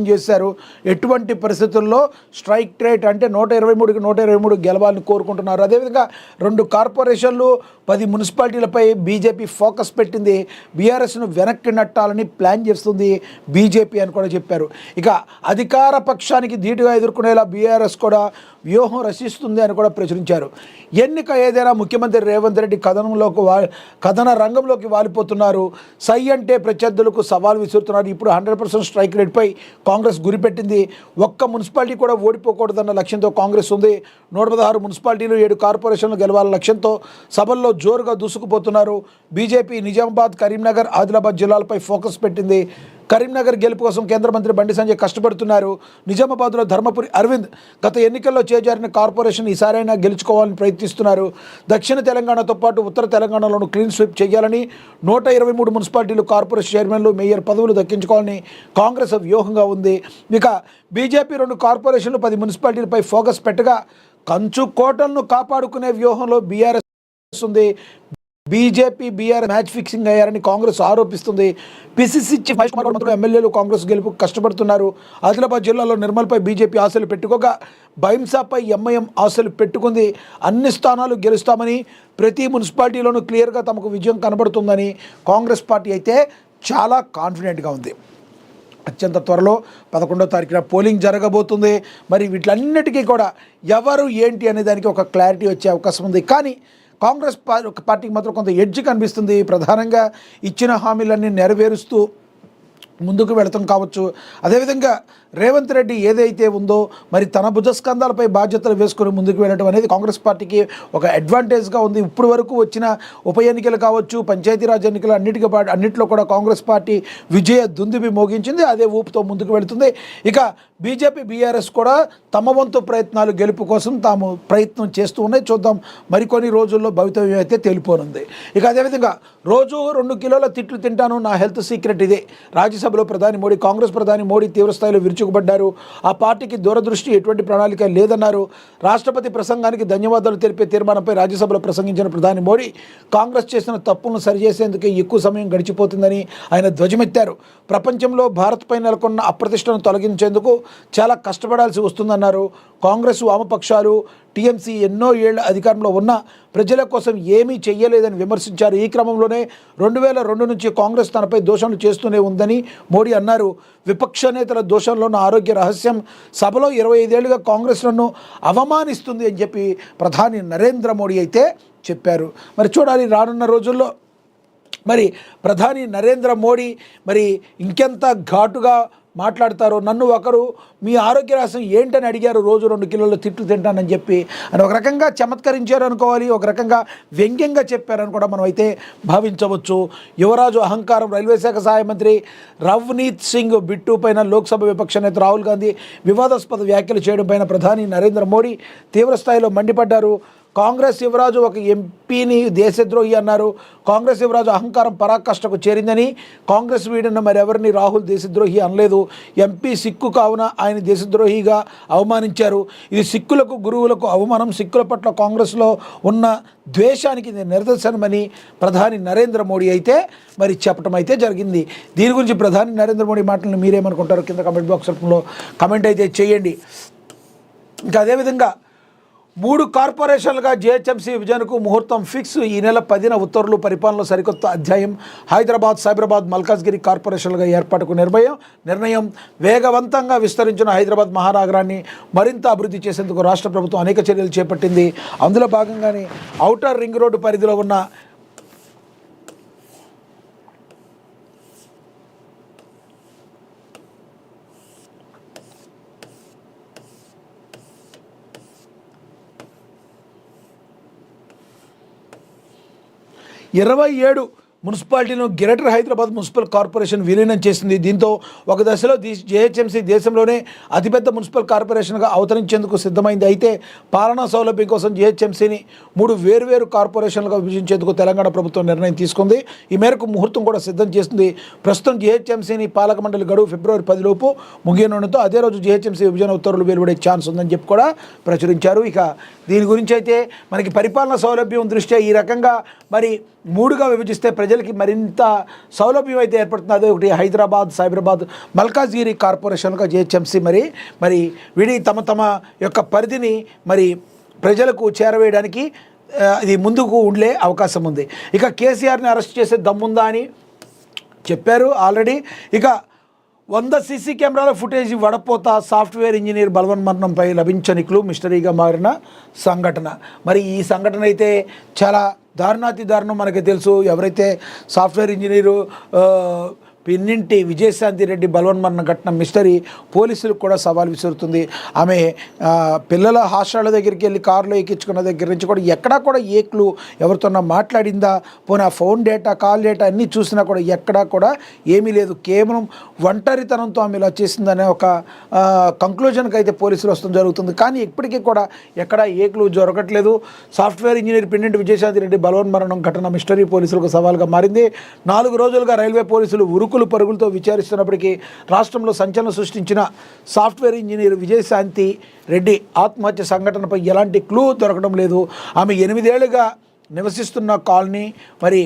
చేశారు. ఎటువంటి పరిస్థితుల్లో స్ట్రైక్ రేట్ అంటే 123కి 123 గెలవాలని కోరుకుంటున్నారు. అదేవిధంగా 2 కార్పొరేషన్లు 10 మున్సిపాలిటీలపై బీజేపీ ఫోకస్ పెట్టింది. బీఆర్ఎస్ను వెనక్కి నెట్టాలని ప్లాన్ చేస్తుంది బీజేపీ అని కూడా చెప్పారు. ఇక అధికార పక్షానికి ధీటుగా ఎదుర్కొనేలా బీఆర్ఎస్ కూడా వ్యూహం రచిస్తుంది అని కూడా ప్రచురించారు. ఎన్నిక ఏదైనా ముఖ్యమంత్రి రేవంత్ రెడ్డి కథన రంగంలోకి వాలిపోతున్నారు. సై అంటే ప్రత్యర్థులకు సవాల్ విసురుతున్నారు. ఇప్పుడు 100% స్ట్రైక్ రేట్పై కాంగ్రెస్ గురిపెట్టింది. ఒక్క మున్సిపాలిటీ కూడా ఓడిపోకూడదన్న లక్ష్యంతో కాంగ్రెస్ ఉంది. 116 మున్సిపాలిటీలు 7 కార్పొరేషన్లు గెలవాలన్న లక్ష్యంతో సభల్లో జోరుగా దూసుకుపోతున్నారు. బీజేపీ నిజామాబాద్, కరీంనగర్, ఆదిలాబాద్ జిల్లాలపై ఫోకస్ పెట్టింది. కరీంనగర్ గెలుపు కోసం కేంద్ర మంత్రి బండి సంజయ్ కష్టపడుతున్నారు. నిజామాబాద్లో ధర్మపురి అరవింద్ గత ఎన్నికల్లో చేజారిన కార్పొరేషన్ ఈసారైనా గెలుచుకోవాలని ప్రయత్నిస్తున్నారు. దక్షిణ తెలంగాణతో పాటు ఉత్తర తెలంగాణలోనూ క్లీన్ స్వీప్ చేయాలని 123 మున్సిపాలిటీలు కార్పొరేషన్ చైర్మన్లు, మేయర్ పదవులు దక్కించుకోవాలని కాంగ్రెస్ వ్యూహంగా ఉంది. ఇక బీజేపీ 2 కార్పొరేషన్లు 10 మున్సిపాలిటీలపై ఫోకస్ పెట్టగా కంచుకోటలను కాపాడుకునే వ్యూహంలో బీఆర్ఎస్ ఉంది. బీజేపీ బీఆర్ మ్యాచ్ ఫిక్సింగ్ అయ్యారని కాంగ్రెస్ ఆరోపిస్తుంది. పిసిసి చీఫ్ మహేష్ కుమార్ ఎమ్మెల్యేలు కాంగ్రెస్ గెలుపు కష్టపడుతున్నారు. ఆదిలాబాద్ జిల్లాలో నిర్మల్పై బీజేపీ ఆశలు పెట్టుకోగా బైంసాపై ఎంఐఎం ఆశలు పెట్టుకుంది. అన్ని స్థానాలు గెలుస్తామని, ప్రతి మున్సిపాలిటీలోనూ క్లియర్గా తమకు విజయం కనబడుతుందని కాంగ్రెస్ పార్టీ అయితే చాలా కాన్ఫిడెంట్గా ఉంది. అత్యంత త్వరలో 11వ తారీఖున పోలింగ్ జరగబోతుంది. మరి వీటిలన్నిటికీ కూడా ఎవరు ఏంటి అనే దానికి ఒక క్లారిటీ వచ్చే అవకాశం ఉంది. కానీ కాంగ్రెస్ పార్టీకి మాత్రం కొంత ఎడ్జ్ కనిపిస్తుంది. ప్రధానంగా ఇచ్చిన హామీలన్నీ నెరవేరుస్తూ ముందుకు వెళతాం కావచ్చు. అదేవిధంగా రేవంత్ రెడ్డి ఏదైతే ఉందో మరి తన భుజస్కంధాలపై బాధ్యతలు వేసుకొని ముందుకు వెళ్ళడం అనేది కాంగ్రెస్ పార్టీకి ఒక అడ్వాంటేజ్గా ఉంది. ఇప్పుడు వరకు వచ్చిన ఉప ఎన్నికలు కావచ్చు, పంచాయతీరాజ్ ఎన్నికలు అన్నింటిలో కూడా కాంగ్రెస్ పార్టీ విజయ దుందుబి మోగించింది. అదే ఊపుతో ముందుకు వెళుతుంది. ఇక బీజేపీ బీఆర్ఎస్ కూడా తమ వంతు ప్రయత్నాలు గెలుపు కోసం తాము ప్రయత్నం చేస్తూ ఉన్నాయి. చూద్దాం, మరికొన్ని రోజుల్లో భవితవ్యం అయితే తేలిపోనుంది. ఇక అదేవిధంగా రోజు 2 కిలోల తిట్లు తింటాను, నా హెల్త్ సీక్రెట్ ఇదే. రాజ్యసభలో ప్రధాని మోడీ, కాంగ్రెస్ ప్రధాని మోడీ తీవ్రస్థాయిలో విరుచుకుపడ్డారు. ఆ పార్టీకి దూరదృష్టి, ఎటువంటి ప్రణాళిక లేదన్నారు. రాష్ట్రపతి ప్రసంగానికి ధన్యవాదాలు తెలిపే తీర్మానంపై రాజ్యసభలో ప్రసంగించిన ప్రధాని మోడీ కాంగ్రెస్ చేసిన తప్పులను సరిచేసేందుకే ఎక్కువ సమయం గడిచిపోతుందని ఆయన ధ్వజమెత్తారు. ప్రపంచంలో భారత్పై నెలకొన్న అప్రతిష్టను తొలగించేందుకు చాలా కష్టపడాల్సి వస్తుందన్నారు. కాంగ్రెస్, వామపక్షాలు, టీఎంసీ ఎన్నో ఏళ్ల అధికారంలో ఉన్న ప్రజల కోసం ఏమీ చెయ్యలేదని విమర్శించారు. ఈ క్రమంలోనే 2002 నుంచి కాంగ్రెస్ తనపై దోషణలు చేస్తూనే ఉందని మోడీ అన్నారు. విపక్ష నేతల దోషంలో ఉన్న ఆరోగ్య రహస్యం సభలో 25 ఏళ్లుగా కాంగ్రెస్ నన్ను అవమానిస్తుంది అని చెప్పి ప్రధాని నరేంద్ర మోడీ అయితే చెప్పారు. మరి చూడాలి రానున్న రోజుల్లో మరి ప్రధాని నరేంద్ర మోడీ మరి ఇంకెంత ఘాటుగా మాట్లాడతారు. నన్ను ఒకరు మీ ఆరోగ్య రహస్యం ఏంటని అడిగారు, రోజు 2 కిలోల తిట్లు తింటానని చెప్పి అని ఒక రకంగా చమత్కరించారు అనుకోవాలి, ఒక రకంగా వ్యంగ్యంగా చెప్పారని కూడా మనం అయితే భావించవచ్చు. యువరాజు అహంకారం. రైల్వే శాఖ సహాయ మంత్రి రవ్నీత్ సింగ్ బిట్టు పైన లోక్సభ విపక్ష నేత రాహుల్ గాంధీ వివాదాస్పద వ్యాఖ్యలు చేయడం పైన ప్రధాని నరేంద్ర మోడీ తీవ్రస్థాయిలో మండిపడ్డారు. కాంగ్రెస్ యువరాజు ఒక ఎంపీని దేశద్రోహి అన్నారు. కాంగ్రెస్ యువరాజు అహంకారం పరాకాష్ఠకు చేరిందని, కాంగ్రెస్ వీడిన మరెవరిని రాహుల్ దేశద్రోహి అనలేదు. ఎంపీ సిక్కు కావున ఆయన దేశద్రోహిగా అవమానించారు. ఇది సిక్కులకు, గురువులకు అవమానం. సిక్కుల పట్ల కాంగ్రెస్లో ఉన్న ద్వేషానికి నిదర్శనమని ప్రధాని నరేంద్ర మోడీ అయితే మరి చెప్పడం అయితే జరిగింది. దీని గురించి ప్రధాని నరేంద్ర మోడీ మాటలను మీరేమనుకుంటారు కింద కామెంట్ బాక్స్ రూపంలో కామెంట్ అయితే చేయండి. ఇంకా అదేవిధంగా 3 కార్పొరేషన్లుగా జీహెచ్ఎంసీ విభజనకు ముహూర్తం ఫిక్స్. ఈ నెల 10న ఉత్తర్వులు. పరిపాలనలో సరికొత్త అధ్యాయం. హైదరాబాద్, సైబరాబాద్, మల్కాజ్గిరి కార్పొరేషన్లుగా ఏర్పాటుకు నిర్ణయం. వేగవంతంగా విస్తరించిన హైదరాబాద్ మహానగరాన్ని మరింత అభివృద్ధి చేసేందుకు రాష్ట్ర ప్రభుత్వం అనేక చర్యలు చేపట్టింది. అందులో భాగంగానే ఔటర్ రింగ్ రోడ్డు పరిధిలో ఉన్న ఇరవై 27 మున్సిపాలిటీలను గ్రేటర్ హైదరాబాద్ మున్సిపల్ కార్పొరేషన్ విలీనం చేసింది. దీంతో ఒక దశలో జీహెచ్ఎంసీ దేశంలోనే అతిపెద్ద మున్సిపల్ కార్పొరేషన్గా అవతరించేందుకు సిద్ధమైంది. అయితే పాలనా సౌలభ్యం కోసం జీహెచ్ఎంసీని 3 వేర్వేరు కార్పొరేషన్లుగా విభజించేందుకు తెలంగాణ ప్రభుత్వం నిర్ణయం తీసుకుంది. ఈ మేరకు ముహూర్తం కూడా సిద్ధం చేస్తుంది. ప్రస్తుతం జీహెచ్ఎంసీని పాలక మండలి గడువు ఫిబ్రవరి 10 లోపు ముగియనుండటంతో అదే రోజు జీహెచ్ఎంసీ విభజన ఉత్తర్వులు వెలువడే ఛాన్స్ ఉందని చెప్పి కూడా ప్రచురించారు. ఇక దీని గురించి అయితే మనకి పరిపాలనా సౌలభ్యం దృష్ట్యా ఈ రకంగా మరి మూడుగా విభజిస్తే ప్రజలకి మరింత సౌలభ్యం అయితే ఏర్పడుతుంది. అదే ఒకటి హైదరాబాద్, సైబరాబాద్, మల్కాజ్గిరి కార్పొరేషన్గా జిహెచ్ఎంసీ మరి వీడి తమ యొక్క పరిధిని మరి ప్రజలకు చేరవేయడానికి ఇది ముందుకు ఉండే అవకాశం ఉంది. ఇక కేసీఆర్ని అరెస్ట్ చేసే దమ్ముందా అని చెప్పారు ఆల్రెడీ. ఇక 100 సీసీ కెమెరాల ఫుటేజ్ వడపోత సాఫ్ట్వేర్ ఇంజనీర్ బలవన్మరణంపై లభించని క్లూ మిస్టరీగా మారిన సంఘటన. మరి ఈ సంఘటన అయితే చాలా దారుణాతి దారుణం. మనకి తెలుసు ఎవరైతే సాఫ్ట్వేర్ ఇంజనీరు పిన్నింటి విజయశాంతి రెడ్డి బలవన్మరణ ఘటన మిస్టరీ పోలీసులకు కూడా సవాల్ విసురుతుంది. ఆమె పిల్లల హాస్టల్ దగ్గరికి వెళ్ళి కారులో ఎక్కించుకున్న దగ్గర నుంచి కూడా ఎక్కడా కూడా ఏ క్లూ ఎవరితోన్నా మాట్లాడిందా, పోనీ ఆ ఫోన్ డేటా, కాల్ డేటా అన్నీ చూసినా కూడా ఎక్కడా కూడా ఏమీ లేదు. కేవలం ఒంటరితనంతో ఆమె ఇలా చేసిందనే ఒక కంక్లూజన్కి అయితే పోలీసులు వస్తూ జరుగుతుంది. కానీ ఇప్పటికీ కూడా ఎక్కడా ఏ క్లూ దొరకట్లేదు. సాఫ్ట్వేర్ ఇంజనీర్ పిన్నింటి విజయశాంతి రెడ్డి బలవన్మరణం ఘటన మిస్టరీ పోలీసులకు సవాల్గా మారింది. 4 రోజులుగా రైల్వే పోలీసులు ఉరుకులు పరుగులతో విచారిస్తున్నప్పటికీ రాష్ట్రంలో సంచలనం సృష్టించిన సాఫ్ట్వేర్ ఇంజనీర్ విజయశాంతి రెడ్డి ఆత్మహత్య సంఘటనపై ఎలాంటి క్లూ దొరకడం లేదు. ఆమె 8 ఏళ్లుగా నివసిస్తున్న కాలనీ మరి